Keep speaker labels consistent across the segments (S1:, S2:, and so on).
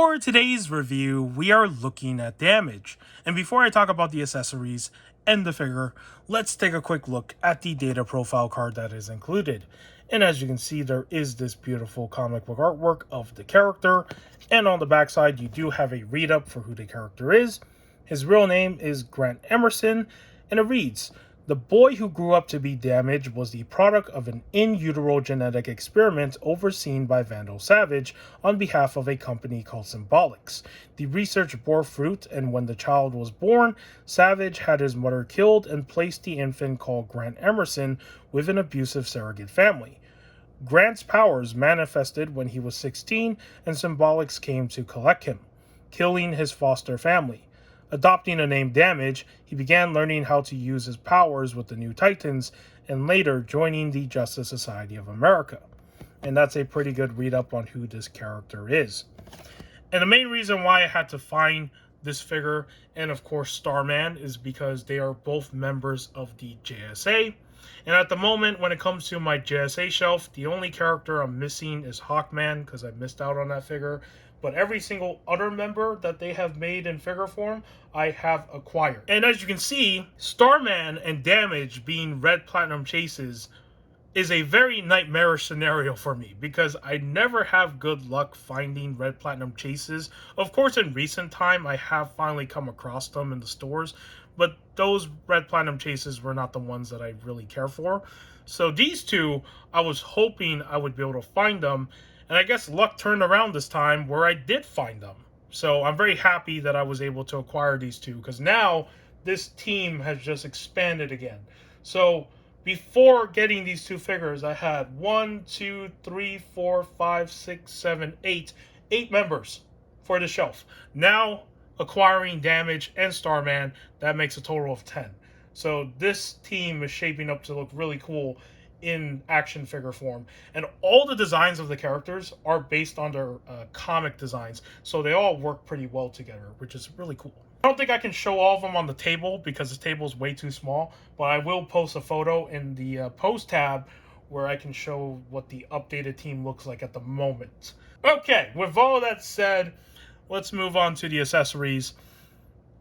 S1: For today's review, we are looking at damage. And before I talk about the accessories and the figure, let's take a quick look at the data profile card that is included. And as you can see, there is this beautiful comic book artwork of the character. And on the backside, you do have a read-up for who the character is. His real name is Grant Emerson, and it reads, "The boy who grew up to be Damage was the product of an in utero genetic experiment overseen by Vandal Savage on behalf of a company called Symbolics. The research bore fruit, and when the child was born, Savage had his mother killed and placed the infant called Grant Emerson with an abusive surrogate family. Grant's powers manifested when he was 16, and Symbolics came to collect him, killing his foster family. Adopting the name Damage, he began learning how to use his powers with the New Titans, and later joining the Justice Society of America." And that's a pretty good read-up on who this character is. And the main reason why I had to find this figure, and of course Starman, is because they are both members of the JSA. And at the moment, when it comes to my JSA shelf, the only character I'm missing is Hawkman, because I missed out on that figure. But every single other member that they have made in figure form, I have acquired. And as you can see, Starman and Damage being Red Platinum Chases is a very nightmarish scenario for me, because I never have good luck finding Red Platinum Chases. Of course, in recent time, I have finally come across them in the stores, but those Red Platinum Chases were not the ones that I really care for. So these two, I was hoping I would be able to find them, and I guess luck turned around this time where I did find them. So I'm very happy that I was able to acquire these two, because now this team has just expanded again. So before getting these two figures, I had 1, 2, 3, 4, 5, 6, 7, 8 members for the shelf. Now acquiring Damage and Starman, that makes a total of 10. So this team is shaping up to look really cool in action figure form, and all the designs of the characters are based on their comic designs, so they all work pretty well together, which is really cool. I don't think I can show all of them on the table because the table is way too small, but I will post a photo in the post tab where I can show what the updated team looks like at the moment. Okay, with all that said, let's move on to the accessories.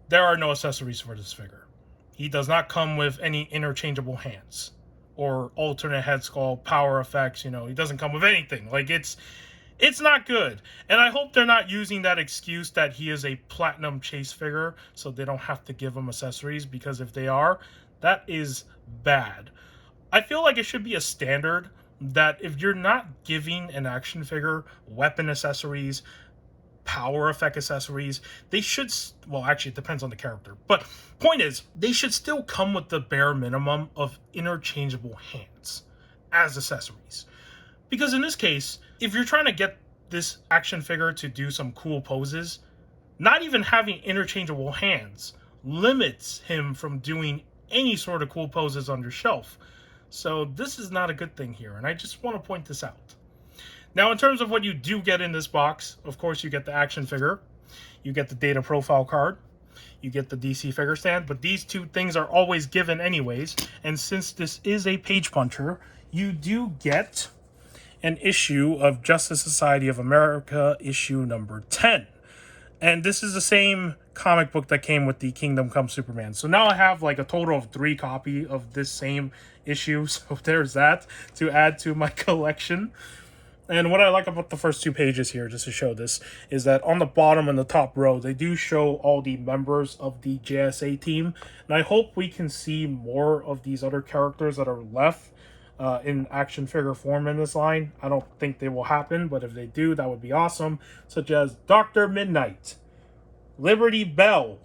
S1: There are no accessories for this figure. He does not come with any interchangeable hands or alternate head sculpt, power effects. He doesn't come with anything. Like, it's not good. And I hope they're not using that excuse that he is a platinum chase figure so they don't have to give him accessories, because if they are, that is bad. I feel like it should be a standard that if you're not giving an action figure weapon accessories, power effect accessories, they should, well, actually it depends on the character, but point is, they should still come with the bare minimum of interchangeable hands as accessories. Because in this case, if you're trying to get this action figure to do some cool poses, not even having interchangeable hands limits him from doing any sort of cool poses on your shelf. So this is not a good thing here, and I just want to point this out. Now, in terms of what you do get in this box, of course, you get the action figure, you get the data profile card, you get the DC figure stand, but these two things are always given anyways. And since this is a page puncher, you do get an issue of Justice Society of America, issue number 10. And this is the same comic book that came with the Kingdom Come Superman. So now I have like a total of 3 copies of this same issue. So there's that to add to my collection. And what I like about the first 2 pages here, just to show this, is that on the bottom and the top row, they do show all the members of the JSA team. And I hope we can see more of these other characters that are left in action figure form in this line. I don't think they will happen, but if they do, that would be awesome. Such as Dr. Midnight, Liberty Bell,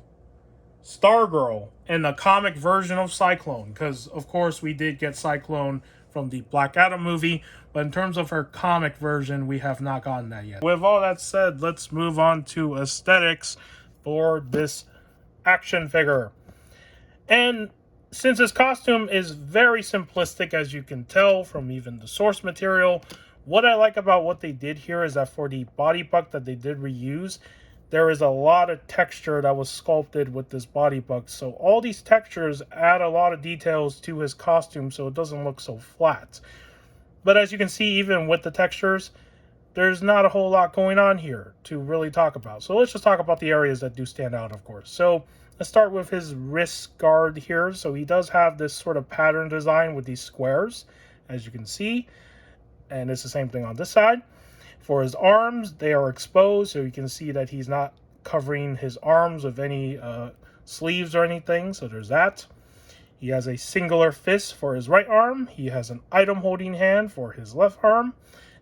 S1: Stargirl, and the comic version of Cyclone. Because, of course, we did get Cyclone from the Black Adam movie, but in terms of her comic version, we have not gotten that yet. With all that said, let's move on to aesthetics for this action figure. And since his costume is very simplistic, as you can tell from even the source material, what I like about what they did here is that for the body buck that they did reuse, there is a lot of texture that was sculpted with this body buck. So all these textures add a lot of details to his costume so it doesn't look so flat. But as you can see, even with the textures, there's not a whole lot going on here to really talk about. So let's just talk about the areas that do stand out, of course. So let's start with his wrist guard here. So he does have this sort of pattern design with these squares, as you can see. And it's the same thing on this side. For his arms, they are exposed, so you can see that he's not covering his arms with any sleeves or anything. So there's that. He has a singular fist for his right arm. He has an item holding hand for his left arm.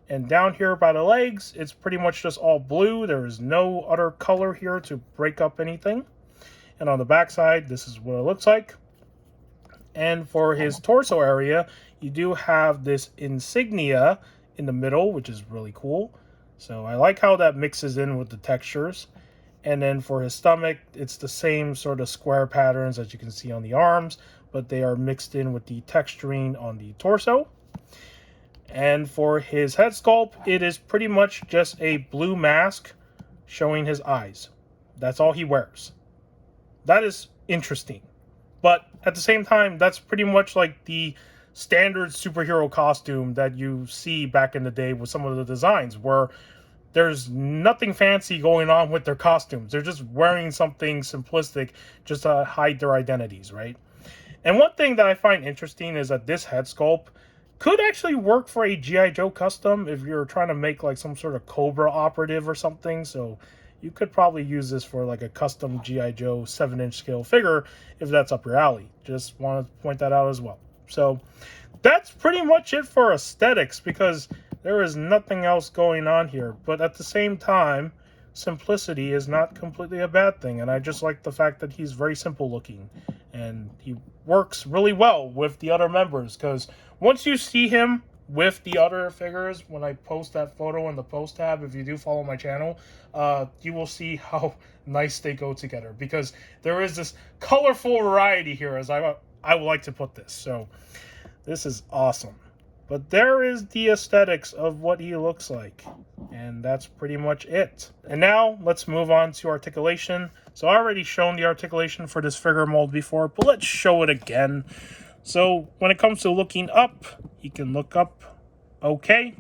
S1: And down here by the legs, it's pretty much just all blue. There is no other color here to break up anything. And on the back side, this is what it looks like. And for his torso area, you do have this insignia in the middle, which is really cool. So I like how that mixes in with the textures. And then for his stomach, it's the same sort of square patterns as you can see on the arms, but they are mixed in with the texturing on the torso. And for his head sculpt, it is pretty much just a blue mask showing his eyes. That's all he wears. That is interesting. But at the same time, that's pretty much like the standard superhero costume that you see back in the day with some of the designs, where there's nothing fancy going on with their costumes. They're just wearing something simplistic just to hide their identities, right? And one thing that I find interesting is that this head sculpt could actually work for a G.I. Joe custom if you're trying to make like some sort of Cobra operative or something. So you could probably use this for like a custom G.I. Joe 7-inch scale figure if that's up your alley. Just want to point that out as well. So that's pretty much it for aesthetics, because there is nothing else going on here. But at the same time, simplicity is not completely a bad thing. And I just like the fact that he's very simple looking. And he works really well with the other members, because once you see him with the other figures, when I post that photo in the post tab, if you do follow my channel, you will see how nice they go together, because there is this colorful variety here, as I would like to put this. So this is awesome. But there is the aesthetics of what he looks like, and that's pretty much it. And now let's move on to articulation. So I already shown the articulation for this figure mold before, but let's show it again. So when it comes to looking up, he can look up okay.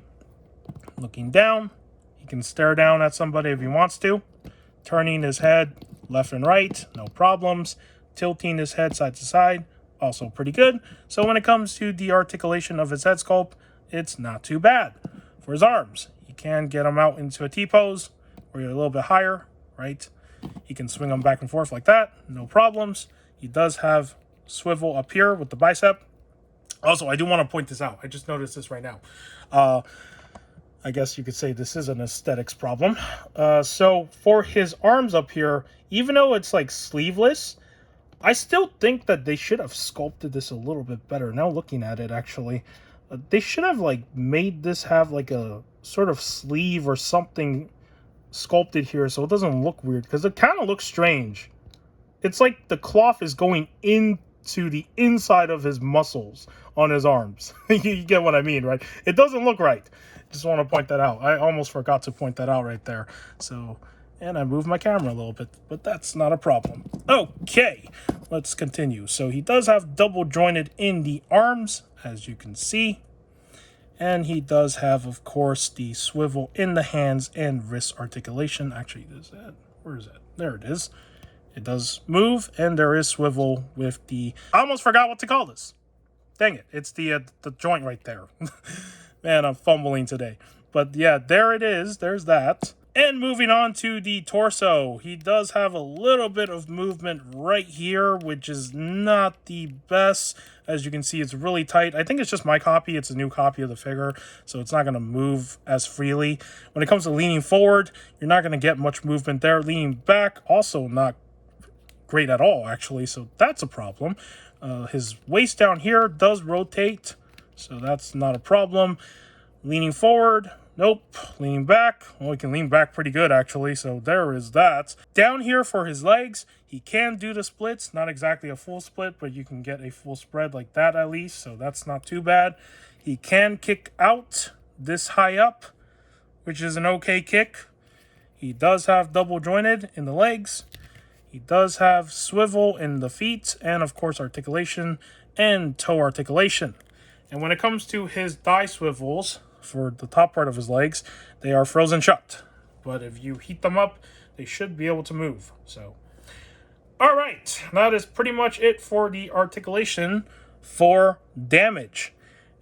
S1: Looking down, he can stare down at somebody if he wants to. Turning his head left and right, no problems. Tilting his head side to side, also pretty good. So when it comes to the articulation of his head sculpt, it's not too bad. For his arms, you can get them out into a T-pose, where you're a little bit higher, right? He can swing them back and forth like that, no problems. He does have swivel up here with the bicep. Also, I do want to point this out. I just noticed this right now. I guess you could say this is an aesthetics problem. So for his arms up here, even though it's like sleeveless, I still think that they should have sculpted this a little bit better. Now looking at it, actually, they should have like made this have like a sort of sleeve or something sculpted here so it doesn't look weird, because it kind of looks strange. It's like the cloth is going into the inside of his muscles on his arms. You get what I mean, right? It doesn't look right. Just want to point that out. I almost forgot to point that out right there. So, and I moved my camera a little bit, but that's not a problem. Okay, let's continue. So he does have double jointed in the arms, as you can see. And he does have, of course, the swivel in the hands and wrist articulation. Actually, is that, where is that? There it is. It does move, and there is swivel with the... I almost forgot what to call this. Dang it. It's the joint right there. Man, I'm fumbling today. But yeah, there it is. There's that. And moving on to the torso, he does have a little bit of movement right here, which is not the best. As you can see, it's really tight. I think it's just my copy. It's a new copy of the figure, so it's not going to move as freely. When it comes to leaning forward, you're not going to get much movement there. Leaning back, also not great at all, actually, so that's a problem. His waist down here does rotate, so that's not a problem. Leaning forward, nope. Leaning back, well, he can lean back pretty good, actually, so there is that. Down here for his legs, he can do the splits. Not exactly a full split, but you can get a full spread like that at least, so that's not too bad. He can kick out this high up, which is an okay kick. He does have double jointed in the legs. He does have swivel in the feet, and of course articulation and toe articulation. And when it comes to his thigh swivels, for the top part of his legs, they are frozen shut. But if you heat them up, they should be able to move. So, all right, that is pretty much it for the articulation for Damage.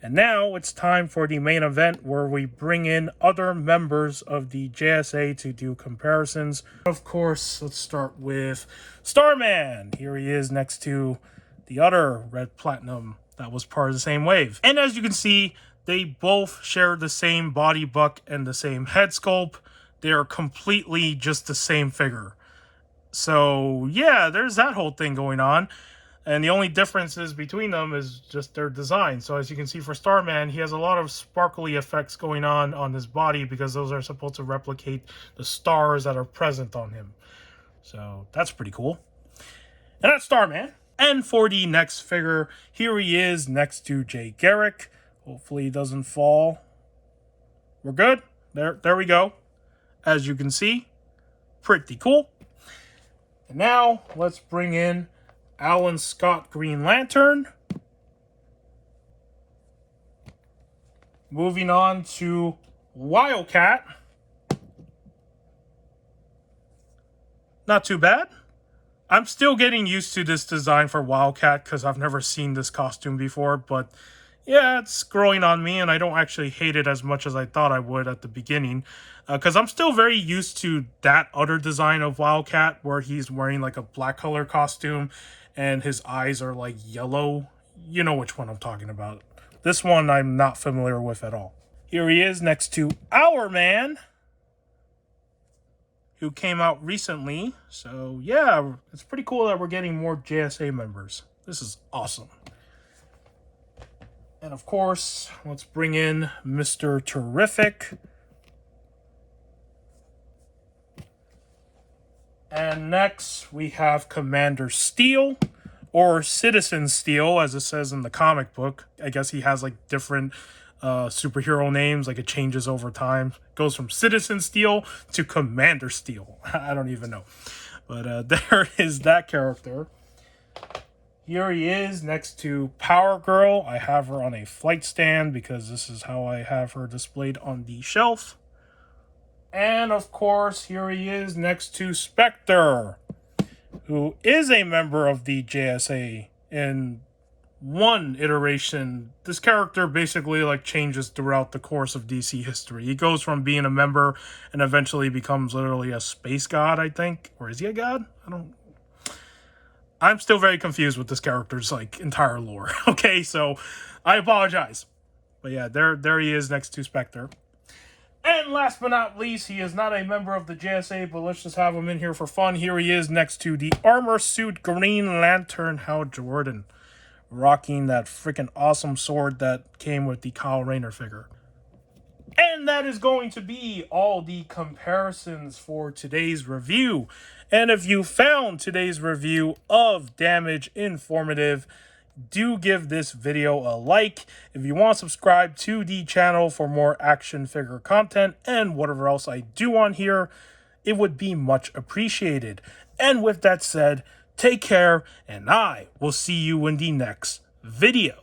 S1: And now it's time for the main event where we bring in other members of the JSA to do comparisons. Of course, let's start with Starman. Here he is next to the other Red Platinum that was part of the same wave. And as you can see, they both share the same body buck and the same head sculpt. They are completely just the same figure. So yeah, there's that whole thing going on. And the only differences between them is just their design. So as you can see for Starman, he has a lot of sparkly effects going on his body because those are supposed to replicate the stars that are present on him. So that's pretty cool. And that's Starman. And for the next figure, here he is next to Jay Garrick. Hopefully he doesn't fall. We're good. There we go. As you can see, pretty cool. And now let's bring in Alan Scott Green Lantern. Moving on to Wildcat. Not too bad. I'm still getting used to this design for Wildcat because I've never seen this costume before, but yeah, it's growing on me and I don't actually hate it as much as I thought I would at the beginning. Because I'm still very used to that other design of Wildcat where he's wearing like a black color costume and his eyes are like yellow. You know which one I'm talking about. This one I'm not familiar with at all. Here he is next to Our Man, who came out recently. So yeah, it's pretty cool that we're getting more JSA members. This is awesome. And of course, let's bring in Mr. Terrific. And next, we have Commander Steel, or Citizen Steel, as it says in the comic book. I guess he has like different superhero names, like it changes over time. It goes from Citizen Steel to Commander Steel. I don't even know. But there is that character. Here he is next to Power Girl. I have her on a flight stand because this is how I have her displayed on the shelf. And of course, here he is next to Spectre, who is a member of the JSA. In one iteration, this character basically like changes throughout the course of DC history. He goes from being a member and eventually becomes literally a space god, I think. Or is he a god? I'm still very confused with this character's like entire lore. Okay, so I apologize. But yeah, there he is next to Spectre. And last but not least, he is not a member of the JSA, but let's just have him in here for fun. Here he is next to the Armor Suit Green Lantern Hal Jordan, rocking that freaking awesome sword that came with the Kyle Rayner figure. And that is going to be all the comparisons for today's review. And if you found today's review of Damage informative, do give this video a like. If you want to subscribe to the channel for more action figure content and whatever else I do on here, it would be much appreciated. And with that said, take care, and I will see you in the next video.